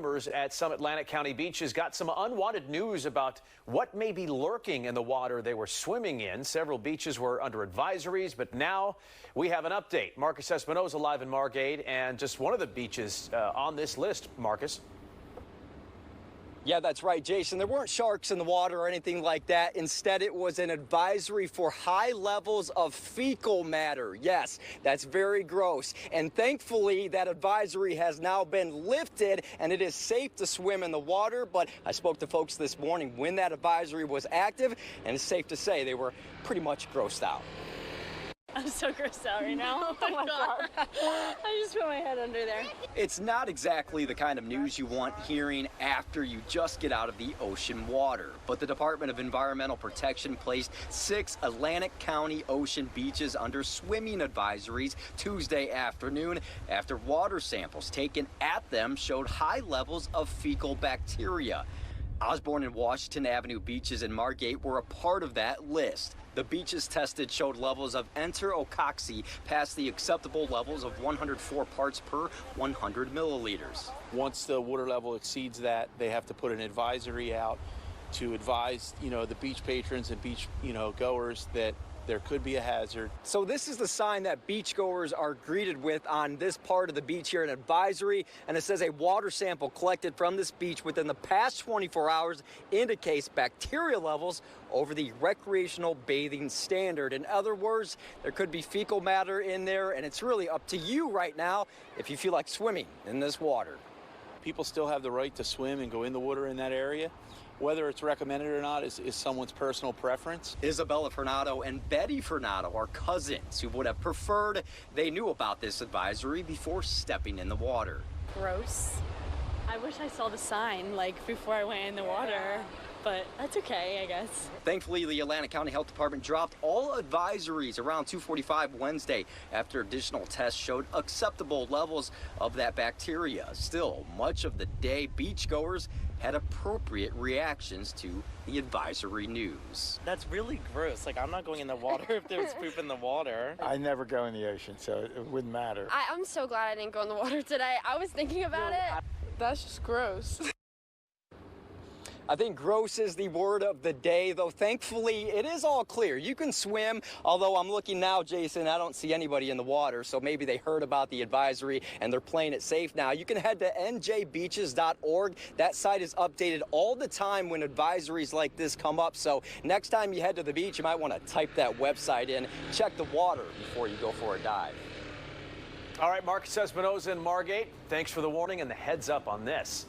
swimmers at some Atlantic County beaches got some unwanted news about what may be lurking in the water they were swimming in. Several beaches were under advisories, but now we have an update. Marcus Espinoza live in Margate, and just one of the beaches on this list, Marcus. Yeah, that's right, Jason. There weren't sharks in the water or anything like that. Instead, it was an advisory for high levels of fecal matter. Yes, that's very gross. And thankfully, that advisory has now been lifted and it is safe to swim in the water. But I spoke to folks this morning when that advisory was active, and it's safe to say they were pretty much grossed out. I'm so grossed out right now. Oh my God. I just put my head under there. It's not exactly the kind of news you want hearing after you just get out of the ocean water. But the Department of Environmental Protection placed 6 Atlantic County ocean beaches under swimming advisories Tuesday afternoon after water samples taken at them showed high levels of fecal bacteria. Osborne and Washington Avenue beaches in Margate were a part of that list. The beaches tested showed levels of enterococcus past the acceptable levels of 104 parts per 100 milliliters. Once the water level exceeds that, they have to put an advisory out to advise, the beach patrons and beach, goers that there could be a hazard. So this is the sign that beachgoers are greeted with on this part of the beach here, an advisory, and it says a water sample collected from this beach within the past 24 hours indicates bacteria levels over the recreational bathing standard. In other words, there could be fecal matter in there, and it's really up to you right now if you feel like swimming in this water. People still have the right to swim and go in the water in that area. Whether it's recommended or not is someone's personal preference. Isabella Fernado and Betty Fernado are cousins who would have preferred they knew about this advisory before stepping in the water. Gross. I wish I saw the sign, before I went in the water. But that's okay, I guess. Thankfully, the Atlantic County Health Department dropped all advisories around 2:45 Wednesday after additional tests showed acceptable levels of that bacteria. Still, much of the day, beachgoers had appropriate reactions to the advisory news. That's really gross. I'm not going in the water if there's poop in the water. I never go in the ocean, so it wouldn't matter. I'm so glad I didn't go in the water today. I was thinking about it. That's just gross. I think gross is the word of the day, though thankfully it is all clear. You can swim, although I'm looking now, Jason, I don't see anybody in the water, so maybe they heard about the advisory and they're playing it safe now. You can head to njbeaches.org. That site is updated all the time when advisories like this come up, so next time you head to the beach, you might want to type that website in, check the water before you go for a dive. All right, Marcus Espinoza in Margate, thanks for the warning and the heads up on this.